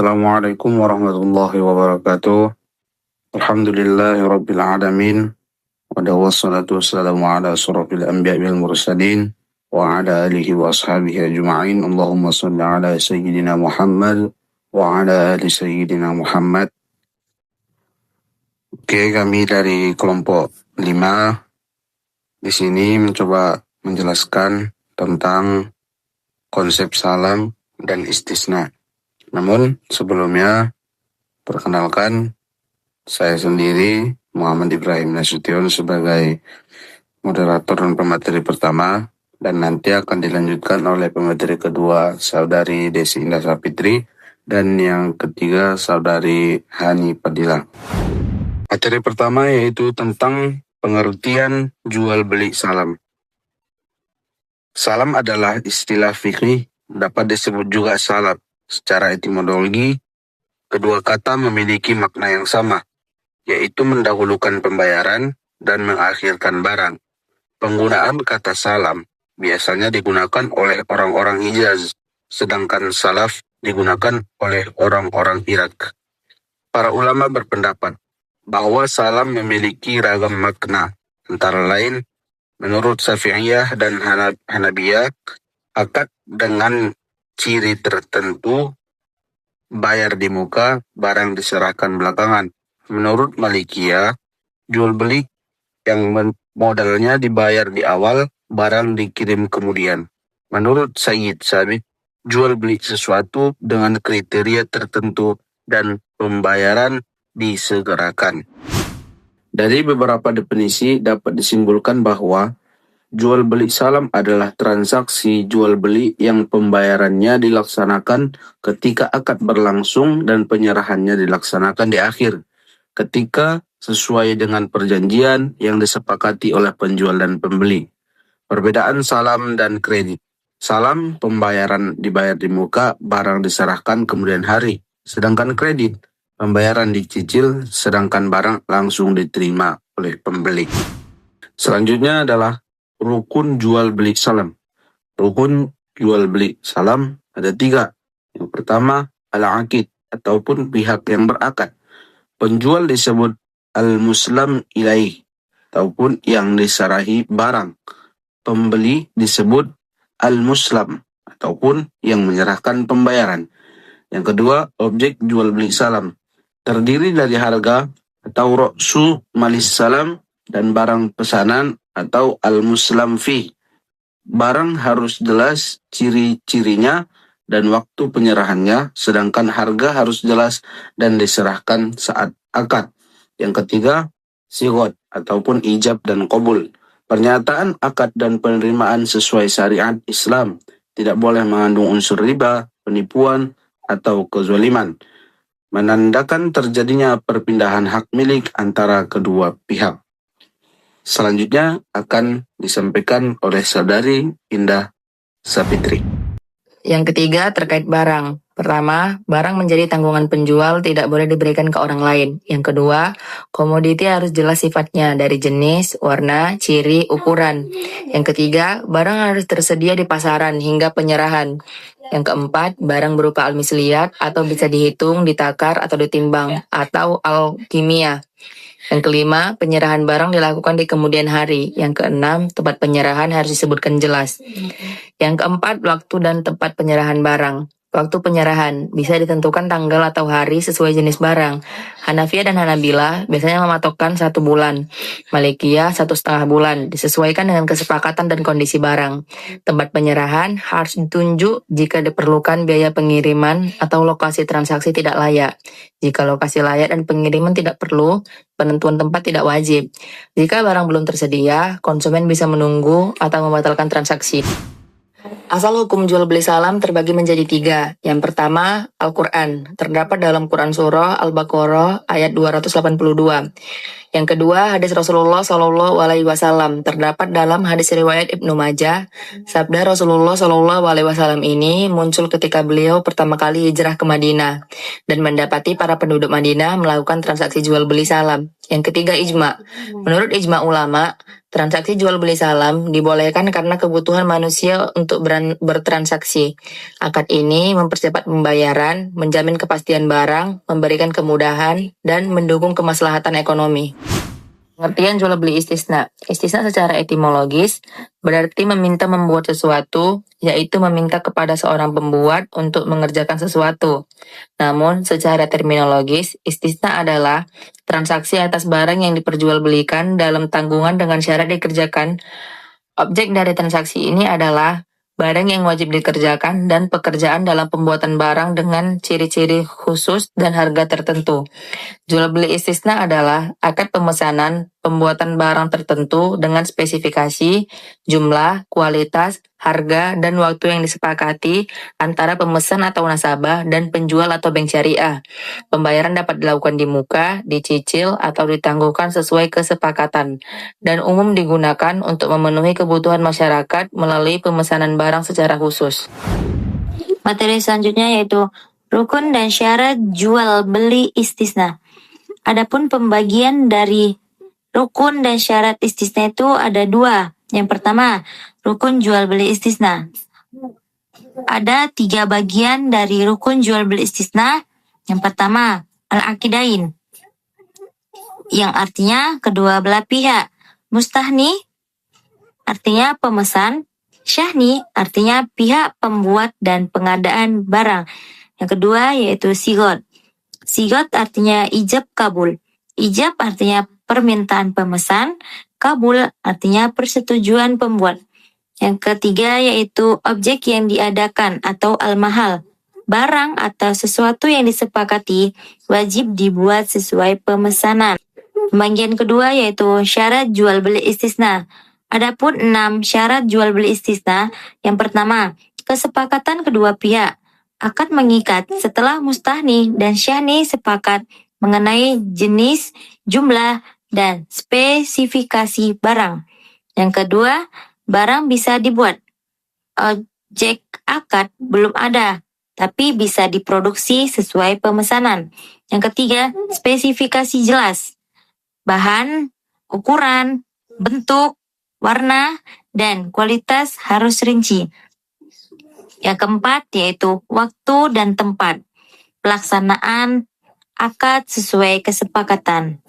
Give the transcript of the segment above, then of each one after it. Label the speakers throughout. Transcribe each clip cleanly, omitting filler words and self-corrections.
Speaker 1: Assalamualaikum warahmatullahi wabarakatuh. Alhamdulillahi rabbil alamin. Wassalatu wassalamu ala asrafil anbiya wal mursalin wa ala alihi wa ashabihi ajma'in. Allahumma salli ala sayyidina Muhammad wa ala ali sayyidina Muhammad. Oke, kami dari kelompok 5 di sini mencoba menjelaskan tentang konsep salam dan istisna. Namun sebelumnya, perkenalkan saya sendiri Muhammad Ibrahim Nasution sebagai moderator dan pemateri pertama, dan nanti akan dilanjutkan oleh pemateri kedua Saudari Desi Indah Sapitri dan yang ketiga Saudari Hani Padilla. Materi pertama yaitu tentang pengertian jual beli salam. Salam adalah istilah fikih, dapat disebut juga salam. Secara etimologi, kedua kata memiliki makna yang sama, yaitu mendahulukan pembayaran dan mengakhirkan barang. Penggunaan kata salam biasanya digunakan oleh orang-orang Hijaz, sedangkan salaf digunakan oleh orang-orang Irak. Para ulama berpendapat bahwa salam memiliki ragam makna, antara lain, menurut Syafi'iyah dan Hanabiyah, akad dengan ciri tertentu, bayar di muka, barang diserahkan belakangan. Menurut Malikiyah, jual beli yang modalnya dibayar di awal, barang dikirim kemudian. Menurut Sayyid Sabit, jual beli sesuatu dengan kriteria tertentu dan pembayaran disegerakan. Dari beberapa definisi dapat disimpulkan bahwa jual beli salam adalah transaksi jual beli yang pembayarannya dilaksanakan ketika akad berlangsung dan penyerahannya dilaksanakan di akhir, ketika sesuai dengan perjanjian yang disepakati oleh penjual dan pembeli. Perbedaan salam dan kredit. Salam, pembayaran dibayar di muka, barang diserahkan kemudian hari. Sedangkan kredit, pembayaran dicicil, sedangkan barang langsung diterima oleh pembeli. Selanjutnya adalah rukun jual beli salam. Rukun jual beli salam ada 3. Yang pertama, al-aqid ataupun pihak yang berakad. Penjual disebut al-muslam ilaih ataupun yang diserahi barang. Pembeli disebut al-muslam ataupun yang menyerahkan pembayaran. Yang kedua, objek jual beli salam. Terdiri dari harga atau roksu malis salam dan barang pesanan atau al-muslam fi. Barang harus jelas ciri-cirinya dan waktu penyerahannya, sedangkan harga harus jelas dan diserahkan saat akad. Yang ketiga, sigot ataupun ijab dan qabul. Pernyataan akad dan penerimaan sesuai syariat Islam, tidak boleh mengandung unsur riba, penipuan, atau kezaliman, menandakan terjadinya perpindahan hak milik antara kedua pihak. Selanjutnya akan disampaikan oleh Saudari Indah Sapitri.
Speaker 2: Yang ketiga terkait barang. Pertama, barang menjadi tanggungan penjual, tidak boleh diberikan ke orang lain. Yang kedua, komoditi harus jelas sifatnya dari jenis, warna, ciri, ukuran. Yang ketiga, barang harus tersedia di pasaran hingga penyerahan. Yang keempat, barang berupa al-misliyat atau bisa dihitung, ditakar atau ditimbang, atau al-kimia. Yang kelima, penyerahan barang dilakukan di kemudian hari. Yang keenam, tempat penyerahan harus disebutkan jelas. Yang keempat, waktu dan tempat penyerahan barang. Waktu penyerahan bisa ditentukan tanggal atau hari sesuai jenis barang. Hanafiyah dan Hanabilah biasanya mematokkan 1 bulan. Malikiyah 1,5 bulan, disesuaikan dengan kesepakatan dan kondisi barang. Tempat penyerahan harus ditunjuk jika diperlukan biaya pengiriman atau lokasi transaksi tidak layak. Jika lokasi layak dan pengiriman tidak perlu, penentuan tempat tidak wajib. Jika barang belum tersedia, konsumen bisa menunggu atau membatalkan transaksi. Asal hukum jual beli salam terbagi menjadi 3. Yang pertama, Al-Quran. Terdapat dalam Quran Surah Al-Baqarah ayat 282. Yang kedua, hadis Rasulullah SAW. Terdapat dalam hadis riwayat Ibnu Majah. Sabda Rasulullah SAW ini muncul ketika beliau pertama kali hijrah ke Madinah dan mendapati para penduduk Madinah melakukan transaksi jual beli salam. Yang ketiga, ijma. Menurut ijma ulama, transaksi jual beli salam dibolehkan karena kebutuhan manusia untuk bertransaksi. Akad ini mempercepat pembayaran, menjamin kepastian barang, memberikan kemudahan, dan mendukung kemaslahatan ekonomi. Pengertian jual beli istisna. Istisna secara etimologis berarti meminta membuat sesuatu, yaitu meminta kepada seorang pembuat untuk mengerjakan sesuatu. Namun, secara terminologis, istisna adalah transaksi atas barang yang diperjualbelikan dalam tanggungan dengan syarat dikerjakan. Objek dari transaksi ini adalah barang yang wajib dikerjakan dan pekerjaan dalam pembuatan barang dengan ciri-ciri khusus dan harga tertentu. Jual beli istisna adalah akad pemesanan pembuatan barang tertentu dengan spesifikasi, jumlah, kualitas, harga, dan waktu yang disepakati antara pemesan atau nasabah dan penjual atau bank syariah. Pembayaran dapat dilakukan di muka, dicicil, atau ditangguhkan sesuai kesepakatan, dan umum digunakan untuk memenuhi kebutuhan masyarakat melalui pemesanan barang secara khusus.
Speaker 3: Materi selanjutnya yaitu rukun dan syarat jual beli istisna. Adapun pembagian dari rukun dan syarat istisna itu ada dua. Yang pertama, rukun jual beli istisna. Ada 3 bagian dari rukun jual beli istisna. Yang pertama, al-aqidain, yang artinya kedua belah pihak. Mustahni artinya pemesan, syahni artinya pihak pembuat dan pengadaan barang. Yang kedua yaitu sigot. Sigot artinya ijab kabul. Ijab artinya permintaan pemesan, kabul artinya persetujuan pembuat. Yang ketiga yaitu objek yang diadakan atau al-mahal. Barang atau sesuatu yang disepakati wajib dibuat sesuai pemesanan. Bagian kedua yaitu syarat jual beli istisna. Adapun 6 syarat jual beli istisna. Yang pertama, kesepakatan kedua pihak. Akad mengikat setelah mustahni dan syahni sepakat mengenai jenis, jumlah, dan spesifikasi barang. Yang kedua, barang bisa dibuat. Objek akad belum ada, tapi bisa diproduksi sesuai pemesanan. Yang ketiga, spesifikasi jelas. Bahan, ukuran, bentuk, warna, dan kualitas harus rinci. Yang keempat yaitu waktu dan tempat. Pelaksanaan akad sesuai kesepakatan.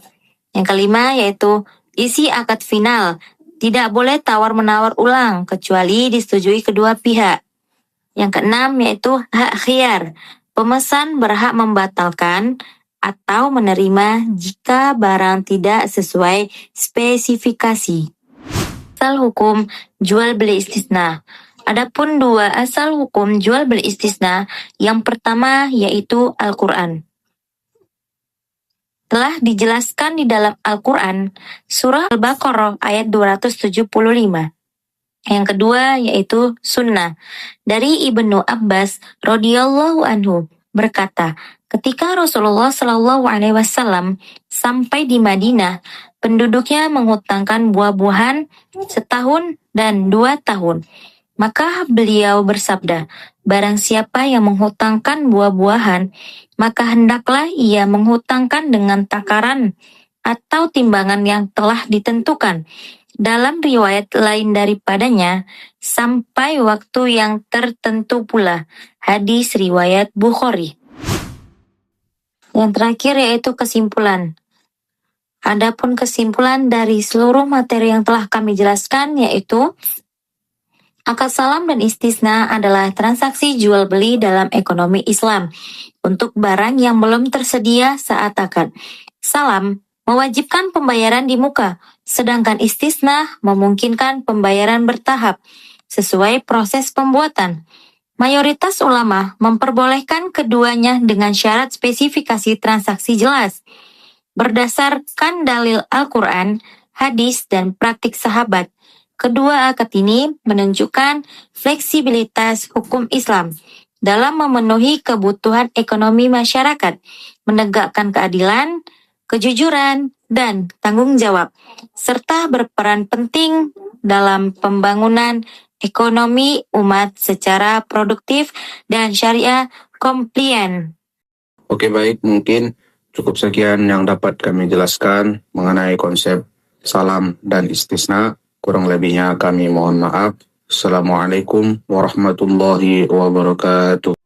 Speaker 3: Yang kelima yaitu isi akad final. Tidak boleh tawar-menawar ulang kecuali disetujui kedua pihak. Yang keenam yaitu hak khiyar. Pemesan berhak membatalkan atau menerima jika barang tidak sesuai spesifikasi. Asal hukum jual beli istisna. Adapun 2 asal hukum jual beli istisna, yang pertama yaitu Al-Quran. Telah dijelaskan di dalam Al-Quran, surah Al-Baqarah ayat 275. Yang kedua yaitu sunnah. Dari Ibnu Abbas radhiyallahu anhu berkata, ketika Rasulullah Shallallahu Alaihi Wasallam sampai di Madinah, penduduknya menghutangkan buah-buahan setahun dan 2 tahun. Maka beliau bersabda, barang siapa yang menghutangkan buah-buahan, maka hendaklah ia menghutangkan dengan takaran atau timbangan yang telah ditentukan. Dalam riwayat lain daripadanya, sampai waktu yang tertentu pula. Hadis riwayat Bukhari. Yang terakhir yaitu kesimpulan. Adapun kesimpulan dari seluruh materi yang telah kami jelaskan yaitu akad salam dan istisna adalah transaksi jual beli dalam ekonomi Islam untuk barang yang belum tersedia saat akad. Salam mewajibkan pembayaran di muka, sedangkan istisna memungkinkan pembayaran bertahap sesuai proses pembuatan. Mayoritas ulama memperbolehkan keduanya dengan syarat spesifikasi transaksi jelas. Berdasarkan dalil Al-Quran, hadis, dan praktik sahabat, kedua akad ini menunjukkan fleksibilitas hukum Islam dalam memenuhi kebutuhan ekonomi masyarakat, menegakkan keadilan, kejujuran, dan tanggung jawab, serta berperan penting dalam pembangunan ekonomi umat secara produktif dan syariah komplien.
Speaker 1: Oke, baik, mungkin cukup sekian yang dapat kami jelaskan mengenai konsep salam dan istisna. Kurang lebihnya kami mohon maaf. Assalamualaikum warahmatullahi wabarakatuh.